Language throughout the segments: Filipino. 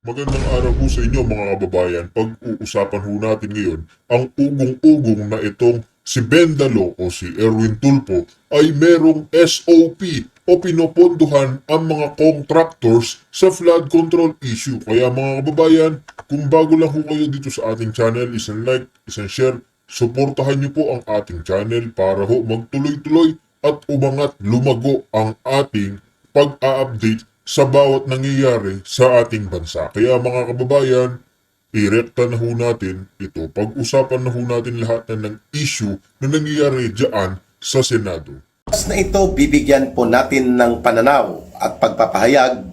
Magandang araw po sa inyo mga kababayan. Pag-uusapan ho natin ngayon ang ugong-ugong na itong si Bendalo o si Erwin Tulfo ay merong SOP o pinopondohan ang mga contractors sa flood control issue. Kaya mga kababayan, kung bago lang ho kayo dito sa ating channel, isang like, isang share, suportahan niyo po ang ating channel para ho magtuloy-tuloy at umangat lumago ang ating pag-a-update sa bawat nangyayari sa ating bansa. Kaya mga kababayan, irekta na ho natin ito. Pag-usapan na ho natin lahat ng issue na nangyayari dyan sa Senado. Na ito, bibigyan po natin ng pananaw at pagpapahayag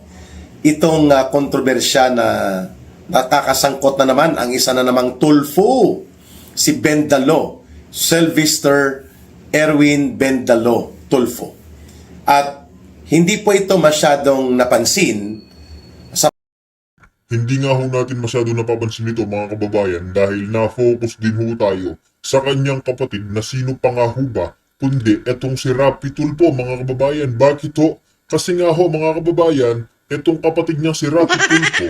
itong kontrobersya na nakakasangkot na naman ang isa na namang Tulfo, si Bendalo, Sylvester Erwin Bendalo Tulfo. At hindi po ito masyadong napansin. Hindi nga ho natin masyado napapansin ito mga kababayan dahil na-focus din ho tayo sa kanyang kapatid na sino pa nga ho ba kundi etong si Rapi Tulfo mga kababayan. Bakit ho? Kasi nga ho mga kababayan, etong kapatid niya si Rapi Tulfo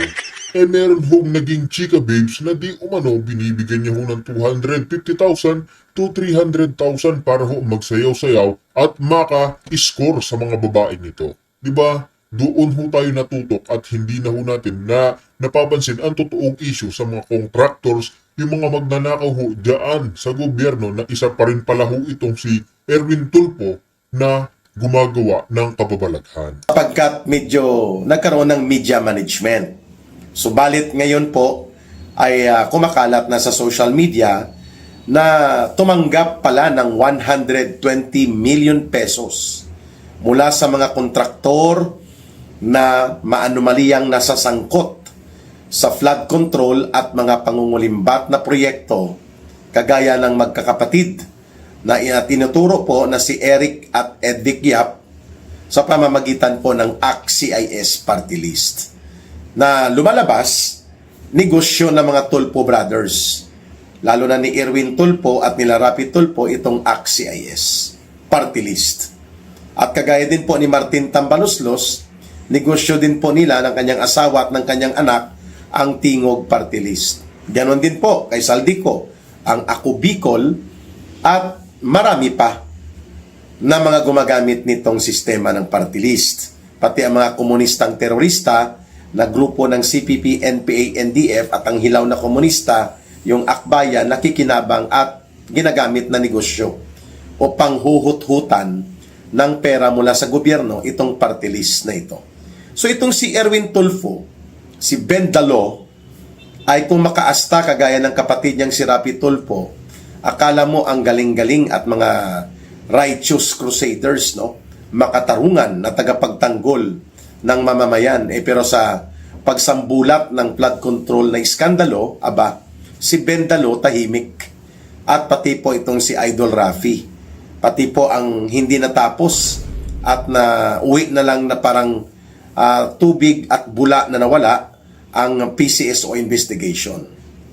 meron hong naging chika babes na di umano binibigyan niya ho ng 250,000 to 300,000 para ho magsayaw-sayaw at maka-score sa mga babae nito. Diba? Doon ho tayo natutok at hindi na ho natin na napapansin ang totoong issue sa mga contractors, yung mga magnanakaw ho dyan sa gobyerno na isa pa rin pala ho itong si Erwin Tulfo na gumagawa ng kababalaghan. Sapagkat medyo nagkaroon ng media management. Subalit ngayon po ay kumakalat na sa social media na tumanggap pala ng 120 million pesos mula sa mga kontraktor na maanumaliyang nasasangkot sa flood control at mga pangungulimbat na proyekto kagaya ng magkakapatid na tinuturo po na si Eric at Edvic Yap sa pamamagitan po ng ACT-CIS party list na lumalabas negosyo ng mga Tulfo brothers, lalo na ni Erwin Tulfo at nila Rapi Tulfo itong ACT-CIS party list. At kagaya din po ni Martin Tambaloslos, negosyo din po nila ng kanyang asawa at ng kanyang anak ang Tingog party list. Ganon din po kay Saldico, ang Ako Bicol at marami pa na mga gumagamit nitong sistema ng party list. Pati ang mga komunistang terorista na grupo ng CPP, NPA, NDF at ang hilaw na komunista, yung Akbayan, nakikinabang at ginagamit na negosyo o panghuhut-hutan ng pera mula sa gobyerno itong party list na ito. So itong si Erwin Tulfo, si Bendalo, ay kung makaasta kagaya ng kapatid niyang si Rapi Tulfo, akala mo ang galing-galing at mga righteous crusaders, no? Makatarungan na tagapagtanggol ng mamamayan. Pero sa pagsambulat ng flood control na iskandalo, aba, si Bendalo tahimik. At pati po itong si Idol Rafi. Pati po ang hindi natapos at na uwi na lang na parang tubig at bula na nawala ang PCSO investigation.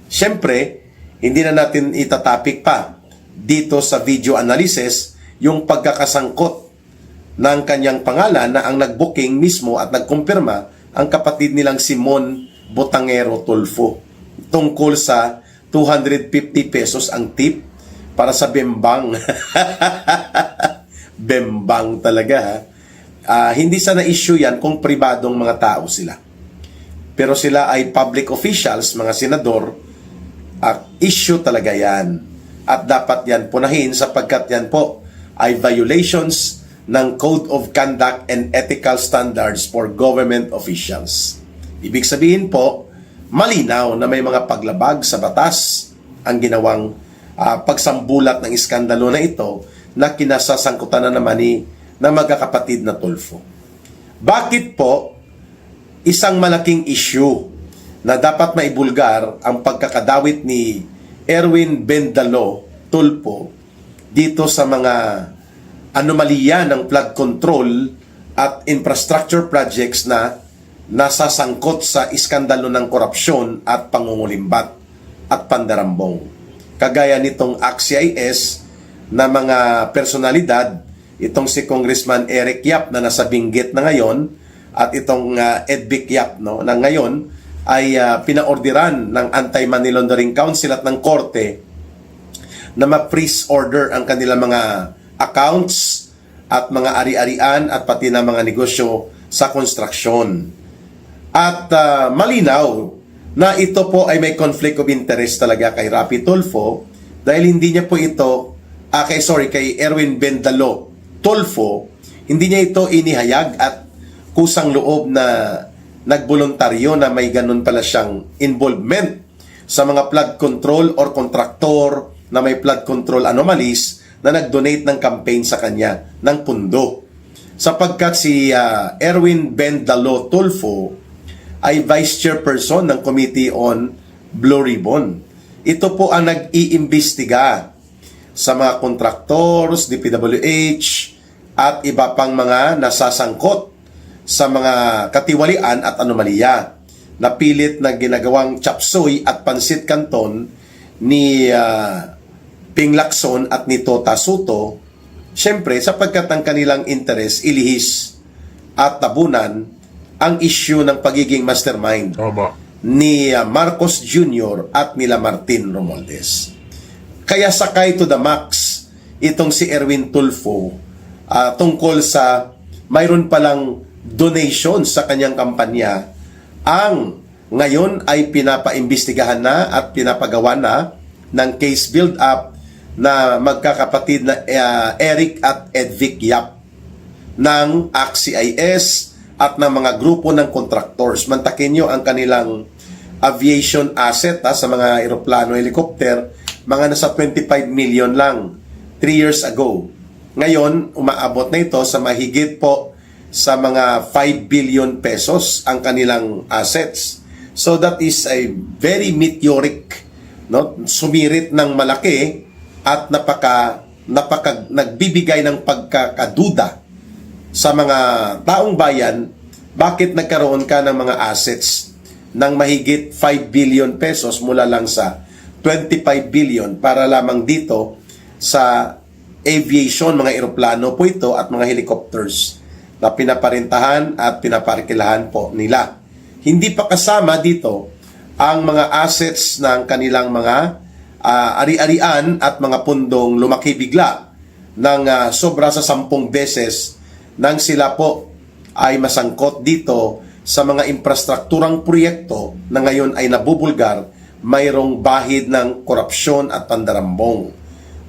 Siyempre, hindi na natin itatapik pa dito sa video analysis yung pagkakasangkot ng kanyang pangalan na ang nagbooking mismo at nagkumpirma ang kapatid nilang Simon Botangero Tulfo tungkol sa 250 pesos ang tip para sa bembang. Bembang talaga ha. Hindi sana issue yan kung pribadong mga tao sila. Pero sila ay public officials, mga senador, issue talaga yan. At dapat yan punahin sapagkat yan po ay violations ng Code of Conduct and Ethical Standards for Government Officials. Ibig sabihin po, malinaw na may mga paglabag sa batas ang ginawang pagsambulat ng iskandalo na ito na kinasasangkutan na naman ng magkakapatid na Tulfo. Bakit po isang malaking issue na dapat maibulgar ang pagkakadawit ni Erwin Bendalo Tulfo dito sa mga anomalya ng flood control at infrastructure projects na nasasangkot sa iskandalo ng korupsyon at pangungulimbat at pandarambong. Kagaya nitong ACT-CIS na mga personalidad, itong si Congressman Eric Yap na nasa binggit na ngayon at itong Edvic Yap, no, na ngayon ay pinaorderan ng Anti-Money Laundering Council at ng Korte na ma-freeze order ang kanilang mga accounts at mga ari-arian at pati na mga negosyo sa konstruksyon. At malinaw na ito po ay may conflict of interest talaga kay Rapi Tulfo dahil hindi niya po ito, kay Erwin Bendalo Tulfo, hindi niya ito inihayag at kusang loob na nagboluntaryo na may ganun pala siyang involvement sa mga flood control or kontraktor na may flood control anomalies na nag-donate ng campaign sa kanya ng pundo. Sapagkat si Erwin Bendalo Tulfo ay Vice Chairperson ng Committee on Blue Ribbon. Ito po ang nag-iimbestiga sa mga contractors, DPWH, at iba pang mga nasasangkot sa mga katiwalian at anomalya na pilit na ginagawang chapsuy at pansit canton ni Ping Lacson at ni Tota Soto, syempre sapagkat ang kanilang interes ilihis at tabunan ang issue ng pagiging mastermind Tama. ni Marcos Jr. at nila Martin Romualdez. Kaya sakay to the max itong si Erwin Tulfo tungkol sa mayroon palang donation sa kanyang kampanya ang ngayon ay pinapaimbestigahan na at pinapagawa na ng case build-up na magkakapatid na Eric at Edvic Yap ng ACT-CIS at ng mga grupo ng contractors. Mantakin nyo ang kanilang aviation asset sa mga aeroplano, helicopter, mga nasa 25 million lang 3 years ago. Ngayon, umaabot na ito sa mahigit po sa mga 5 billion pesos ang kanilang assets. So that is a very meteoric, no? Sumirit ng malaki at nagbibigay ng pagkakaduda sa mga taong bayan bakit nagkaroon ka ng mga assets ng mahigit 5 billion pesos mula lang sa 25 billion para lamang dito sa aviation, mga eroplano po ito at mga helicopters na pinaparentahan at pinaparkilahan po nila. Hindi pa kasama dito ang mga assets ng kanilang mga ari-arian at mga pundong lumaki bigla ng sobra sa 10 beses nang sila po ay masangkot dito sa mga infrastrukturang proyekto na ngayon ay nabubulgar, mayroong bahid ng korupsyon at pandarambong.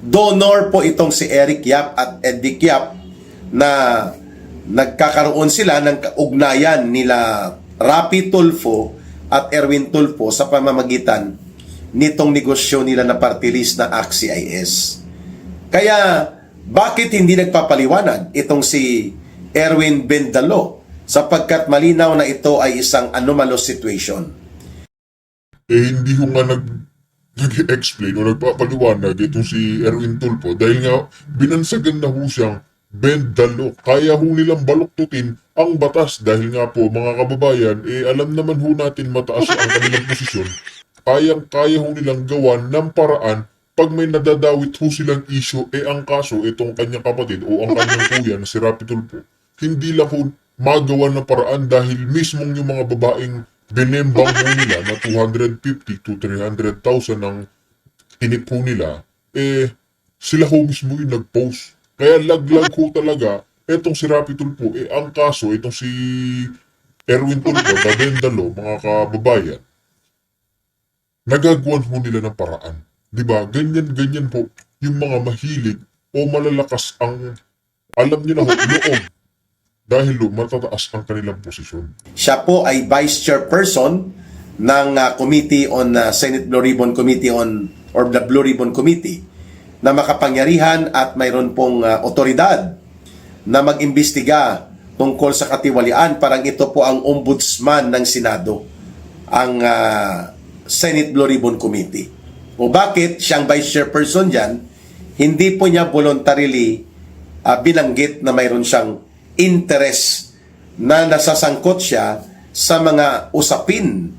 Donor po itong si Eric Yap at Edvic Yap na nagkakaroon sila ng kaugnayan nila Rapi Tulfo at Erwin Tulfo sa pamamagitan nitong negosyo nila na party list na ACT-CIS. Kaya bakit hindi nagpapaliwanag itong si Erwin Bendalo sapagkat malinaw na ito ay isang anomalous situation? Hindi ko nga nag-explain o nagpapaliwanag itong si Erwin Tulfo dahil nga binansagan na ho siyang Bendalo. Kaya ho nilang baluktutin ang batas dahil nga po mga kababayan, alam naman ho natin mataas ang kanilang posisyon. Kaya ho nilang gawan ng paraan pag may nadadawit ho silang issue, ang kaso itong kanyang kapatid o ang kanyang kuya na si Rapi Tulfo, hindi lang ho magawa ng paraan dahil mismong yung mga babaeng binembang ho nila na 250 to 300,000 ang tinip ho nila, sila ho mismo yung nag-post. Kaya laglag ho talaga etong si Rapi Tulfo, ang kaso itong si Erwin Tulfo na Bendalo, mga kababayan, nagagawan ho nila ng paraan. Diba? Ganyan po yung mga mahilig o malalakas ang alam nila ho, loob dahil matataas ang kanilang posisyon. Siya po ay Vice Chairperson ng Committee on Senate Blue Ribbon Committee on or the Blue Ribbon Committee na makapangyarihan at mayroon pong otoridad na mag-imbestiga tungkol sa katiwalian. Parang ito po ang ombudsman ng Senado, ang Senate Blue Ribbon Committee. O bakit siyang Vice Chairperson dyan? Hindi po niya voluntarily binanggit na mayroon siyang interest na nasasangkot siya sa mga usapin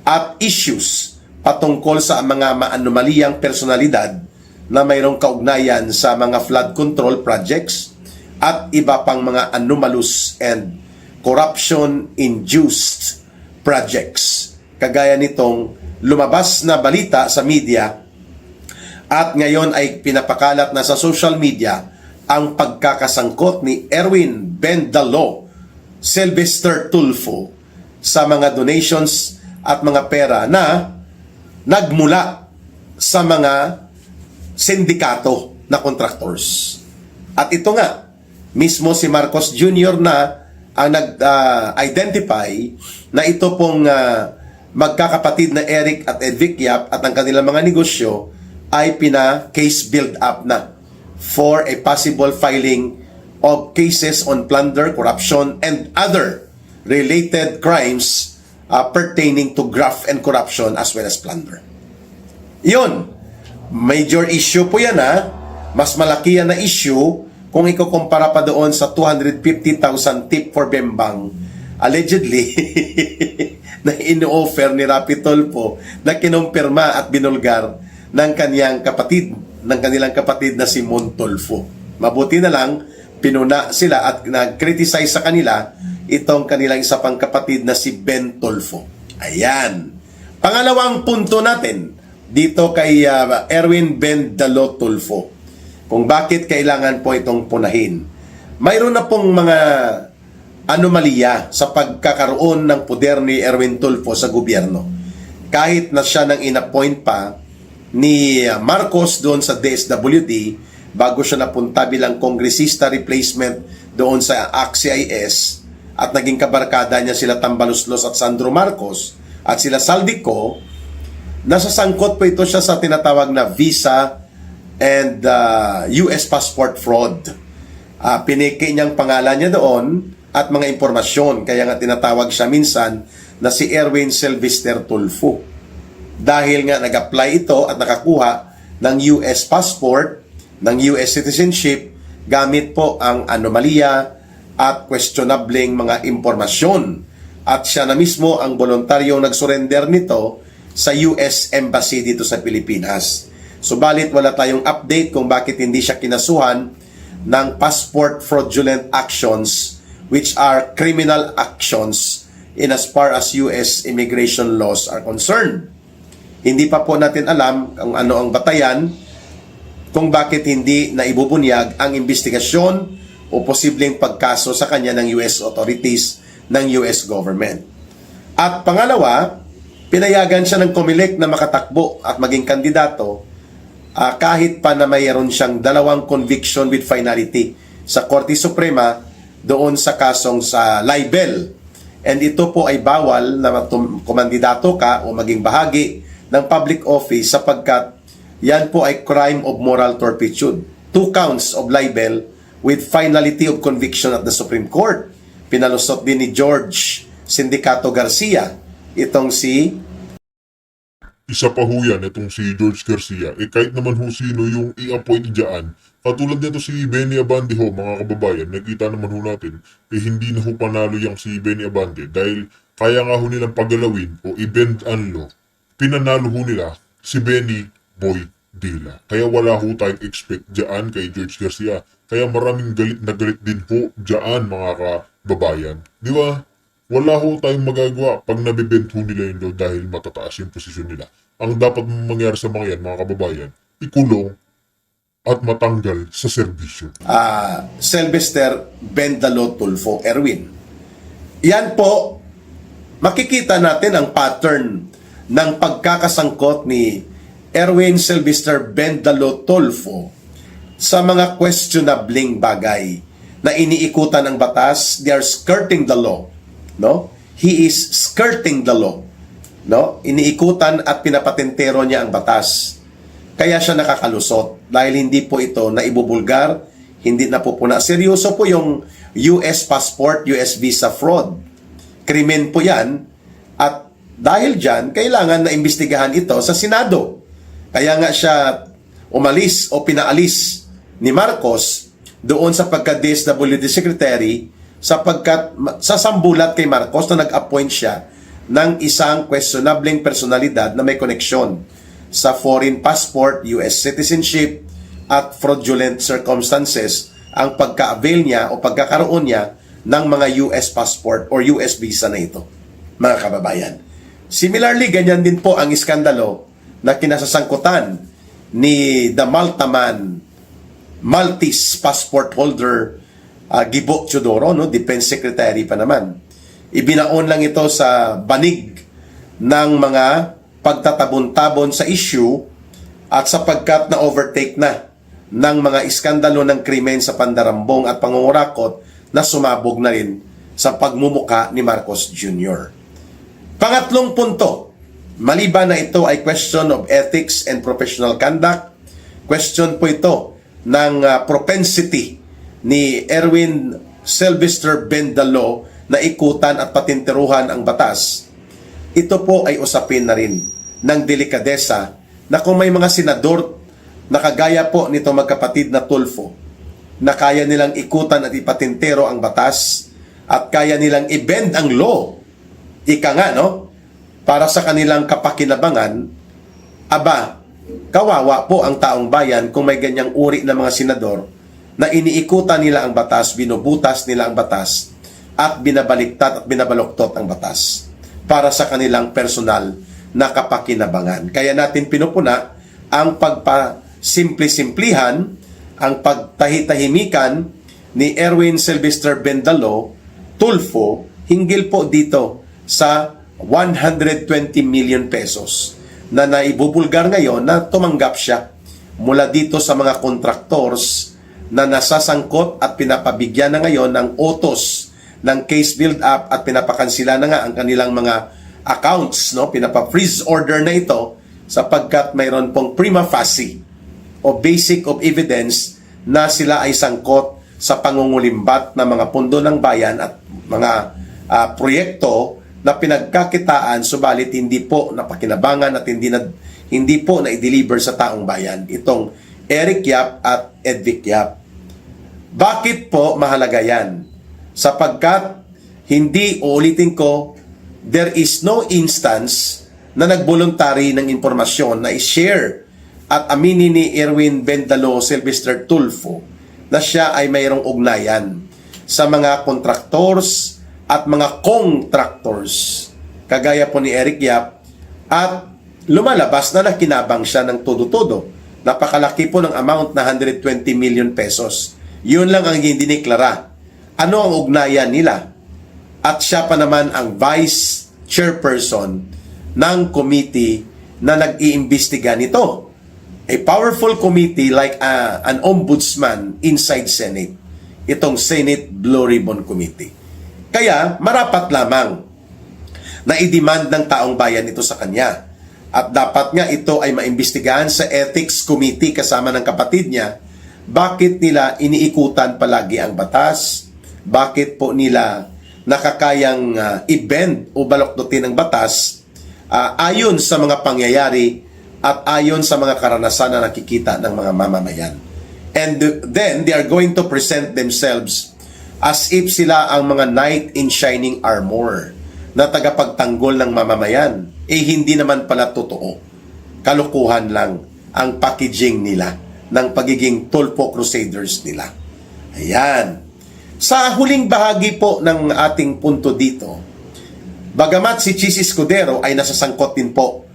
at issues patungkol sa mga maanomaliyang personalidad na mayroong kaugnayan sa mga flood control projects at iba pang mga anomalous and corruption-induced projects. kagaya nitong lumabas na balita sa media at ngayon ay pinapakalat na sa social media ang pagkakasangkot ni Erwin Bendalo Sylvester Tulfo sa mga donations at mga pera na nagmula sa mga sindikato na contractors. At ito nga, mismo si Marcos Jr. na ang nag-identify na ito pong magkakapatid na Eric at Edvic Yap at ang kanilang mga negosyo ay pina-case build up na for a possible filing of cases on plunder, corruption, and other related crimes pertaining to graft and corruption as well as plunder. Yun, major issue po yan Mas malaki yan na issue kung ikukumpara pa doon sa 250,000 tip for Bembang allegedly na in-offer ni Rapi Tulfo na kinumpirma at binulgar ng kanilang kapatid na si Mon Tulfo. Mabuti na lang pinuna sila at nag-criticize sa kanila itong kanilang isa pang kapatid na si Ben Tulfo. Ayan. Pangalawang punto natin dito kay Erwin Bendalo Tulfo. Kung bakit kailangan po itong punahin. Mayroon na pong mga anomalya sa pagkakaroon ng poder ni Erwin Tulfo sa gobyerno. Kahit na siya nang inappoint pa ni Marcos doon sa DSWD bago siya napunta bilang kongresista replacement doon sa ACT-CIS at naging kabarkada niya sila Tambaluslos at Sandro Marcos at sila Saldico, nasasangkot po ito siya sa tinatawag na visa and US passport fraud. Piniki niyang pangalan niya doon at mga impormasyon, kaya nga tinatawag siya minsan na si Erwin Sylvester Tulfo. Dahil nga nag-apply ito at nakakuha ng US passport, ng US citizenship, gamit po ang anomalya at questionableng mga impormasyon. At siya na mismo ang voluntaryong nag-surrender nito sa US Embassy dito sa Pilipinas. Subalit wala tayong update kung bakit hindi siya kinasuhan ng passport fraudulent actions, which are criminal actions in as far as US immigration laws are concerned. Hindi pa po natin alam kung ano ang batayan kung bakit hindi na ibubunyag ang investigasyon o posibleng pagkaso sa kanya ng US authorities ng US government. At pangalawa, pinayagan siya ng COMELEC na makatakbo at maging kandidato kahit pa na mayroon siyang 2 conviction with finality sa Korte Suprema doon sa kasong sa libel. And ito po ay bawal na kumandidato ka o maging bahagi ng public office sapagkat yan po ay crime of moral turpitude. 2 counts of libel with finality of conviction at the Supreme Court. Pinalusot din ni George Sindicato Garcia itong si Isa pa ho yan, itong si George Garcia. Kahit naman ho sino yung i-appoint dyan, katulad nito si Benny Abante ho, mga kababayan, nakita naman ho natin, hindi na ho panalo yung si Benny Abante dahil kaya nga ho nilang pagalawin o i-bend ang law. Pinanalo ho nila si Benny Boy Dila. Kaya wala ho tayong expect dyan kay George Garcia. Kaya maraming galit na galit din ho dyan, mga kababayan. Di ba? Wala ho tayong magagawa pag nabibent ho nila yung law dahil matataas yung posisyon nila. Ang dapat mangyari sa mga yan, mga kababayan, ikulong at matanggal sa serbisyo. Sylvester Bendalo Tulfo Erwin. Yan po, makikita natin ang pattern ng pagkakasangkot ni Erwin Sylvester Bendalo Tulfo sa mga questionabling bagay na iniikutan ng batas. They are skirting the law. No? He is skirting the law. No? Iniikutan at pinapatentero niya ang batas. Kaya siya nakakalusot dahil hindi po ito na ibubulgar, hindi na po puna. Seryoso po yung US passport, US visa fraud. Krimen po yan. At dahil dyan, kailangan na imbestigahan ito sa Senado. Kaya nga siya umalis o pinaalis ni Marcos doon sa pagka-DSWD Secretary sapagkat sasambulat kay Marcos na nag-appoint siya ng isang questionableng personalidad na may koneksyon sa foreign passport, US citizenship at fraudulent circumstances ang pagka-avail niya o pagkakaroon niya ng mga US passport or US visa na ito, mga kababayan. Similarly, ganyan din po ang iskandalo na kinasasangkutan ni the Maltaman Maltese passport holder Gibo Teodoro, no? Defense Secretary pa naman. Ibinaon lang ito sa banig ng mga pagtatabon-tabon sa issue at sapagkat na-overtake na ng mga iskandalo ng krimen sa pandarambong at pangungurakot na sumabog na rin sa pagmumuka ni Marcos Jr. Pangatlong punto, maliban na ito ay question of ethics and professional conduct, question po ito ng propensity ni Erwin Sylvester Bendalo na ikutan at patinteruhan ang batas. Ito po ay usapin na rin ng delikadesa na kung may mga senador na kagaya po nito magkapatid na Tulfo na kaya nilang ikutan at ipatintero ang batas at kaya nilang i-bend ang law, ika nga, no? Para sa kanilang kapakinabangan, aba, kawawa po ang taong bayan kung may ganyang uri ng mga senador na iniikutan nila ang batas, binubutas nila ang batas, at binabaliktad at binabaloktot ang batas para sa kanilang personal na kapakinabangan. Kaya natin pinupuna ang pagpasimple-simplihan, ang pagtahi-tahimikan ni Erwin Sylvester Bendalo Tulfo hinggil po dito sa 120 million pesos na naibubulgar ngayon na tumanggap siya mula dito sa mga contractors na nasasangkot at pinapabigyan na ngayon ng utos ng case build-up at pinapakansila na nga ang kanilang mga accounts, no? Pinapa-freeze order na ito sapagkat mayroon pong prima facie o basic of evidence na sila ay sangkot sa pangungulimbat ng mga pundo ng bayan at mga proyekto na pinagkakitaan subalit hindi po napakinabangan at hindi po na-deliver sa taong bayan itong Eric Yap at Edvic Yap. Bakit po mahalaga yan? Sapagkat hindi, uulitin ko, there is no instance na nagvoluntary ng impormasyon na i-share at aminin ni Erwin Bendalo Sylvester Tulfo na siya ay mayroong ugnayan sa mga contractors at mga contractors kagaya po ni Eric Yap at lumalabas na nakinabang siya ng todo-todo. Napakalaki po ng amount na 120 million pesos. Yun lang ang hindi diniklara. Ano ang ugnayan nila? At siya pa naman ang vice chairperson ng committee na nag-iimbestiga nito. A powerful committee like an ombudsman inside Senate. Itong Senate Blue Ribbon Committee. Kaya marapat lamang na i-demand ng taong bayan ito sa kanya. At dapat nga ito ay maimbestigahan sa Ethics Committee kasama ng kapatid niya. Bakit nila iniikutan palagi ang batas? Bakit po nila nakakayang i-bend o balokdotin ang batas ayon sa mga pangyayari at ayon sa mga karanasan na nakikita ng mga mamamayan. And then they are going to present themselves as if sila ang mga knight in shining armor na tagapagtanggol ng mamamayan. Hindi naman pala totoo. Kalukuhan lang ang packaging nila ng pagiging Tulfo Crusaders nila. Ayan. Sa huling bahagi po ng ating punto dito, bagamat si Chis Escudero ay nasasangkot din po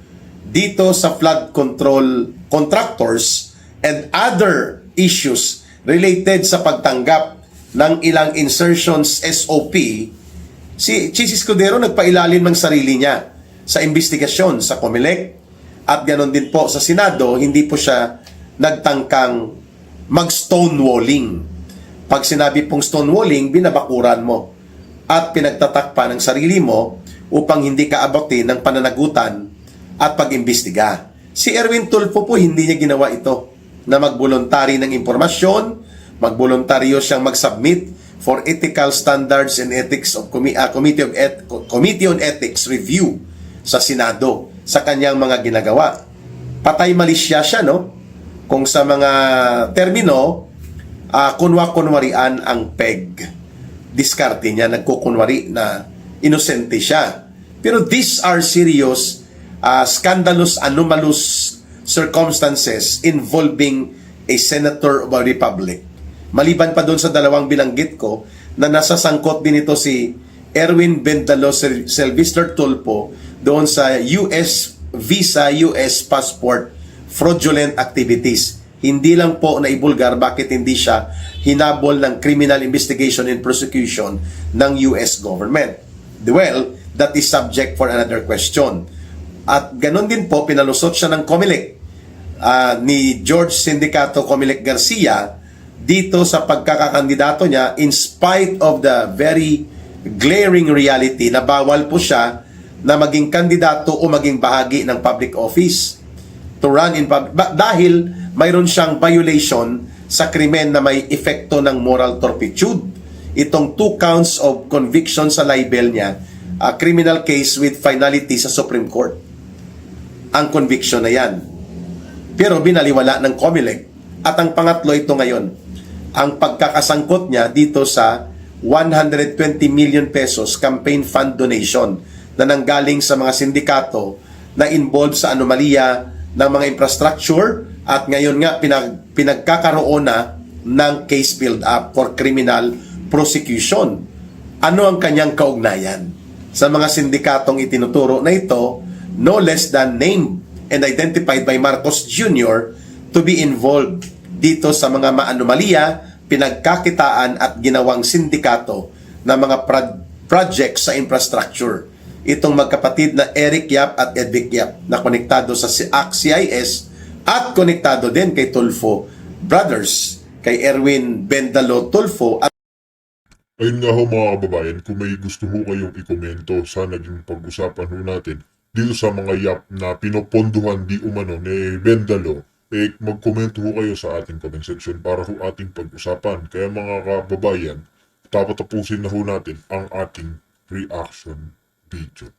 dito sa flood control contractors and other issues related sa pagtanggap ng ilang insertions SOP, si Chis Escudero nagpailalim ng sarili niya sa investigasyon sa COMELEC at ganoon din po sa Senado, hindi po siya nagtangkang mag-stonewalling. Pag sinabi pong stonewalling, binabakuran mo at pinagtatakpa ng sarili mo upang hindi ka abutin ng pananagutan at pag-imbestiga. Si Erwin Tulfo po hindi niya ginawa ito na mag-voluntary ng impormasyon, mag-voluntaryo siyang mag-submit for ethical standards and ethics of Committee on Ethics review sa Senado sa kanyang mga ginagawa. Patay malisya siya, no? Kung sa mga termino, kunwa-kunwarian ang PEG. Diskarte niya, nagkukunwari na inosente siya. Pero these are serious, scandalous, anomalous circumstances involving a senator of a republic. Maliban pa doon sa dalawang bilanggit ko na nasasangkot din ito si Erwin Bendalo Sylvester Tulfo doon sa US visa, US passport fraudulent activities. Hindi lang po na ibulgar bakit hindi siya hinabol ng criminal investigation and prosecution ng US government. Well, that is subject for another question. At ganun din po, pinalusot siya ng COMELEC ni George Sindicato Comelec Garcia dito sa pagkakakandidato niya in spite of the very glaring reality na bawal po siya na maging kandidato o maging bahagi ng public office to run in public dahil mayroon siyang violation sa krimen na may epekto ng moral turpitude. Itong 2 counts of conviction sa libel niya, a criminal case with finality sa Supreme Court. Ang conviction na yan. Pero binaliwala ng COMELEC. At ang pangatlo ito ngayon, ang pagkakasangkot niya dito sa 120 million pesos campaign fund donation na nanggaling sa mga sindikato na involved sa anomalya ng mga infrastructure at ngayon nga pinagkakaroon na ng case build-up for criminal prosecution. Ano ang kanyang kaugnayan sa mga sindikatong itinuturo na ito, no less than named and identified by Marcos Jr. to be involved dito sa mga maanomalya, pinagkakitaan at ginawang sindikato na mga projects sa infrastructure. Itong magkapatid na Eric Yap at Edvic Yap na konektado sa CIS at konektado din kay Tulfo Brothers, kay Erwin Bendalo Tulfo at Ayun nga ho mga kababayan, kung may gusto ho kayong ikomento sa naging pag-usapan ho natin dito sa mga yap na pinoponduhan di umano ni Bendalo, mag-komento ho kayo sa ating comment section para ho ating pag-usapan. Kaya mga kababayan, tapusin na ho natin ang ating reaction video.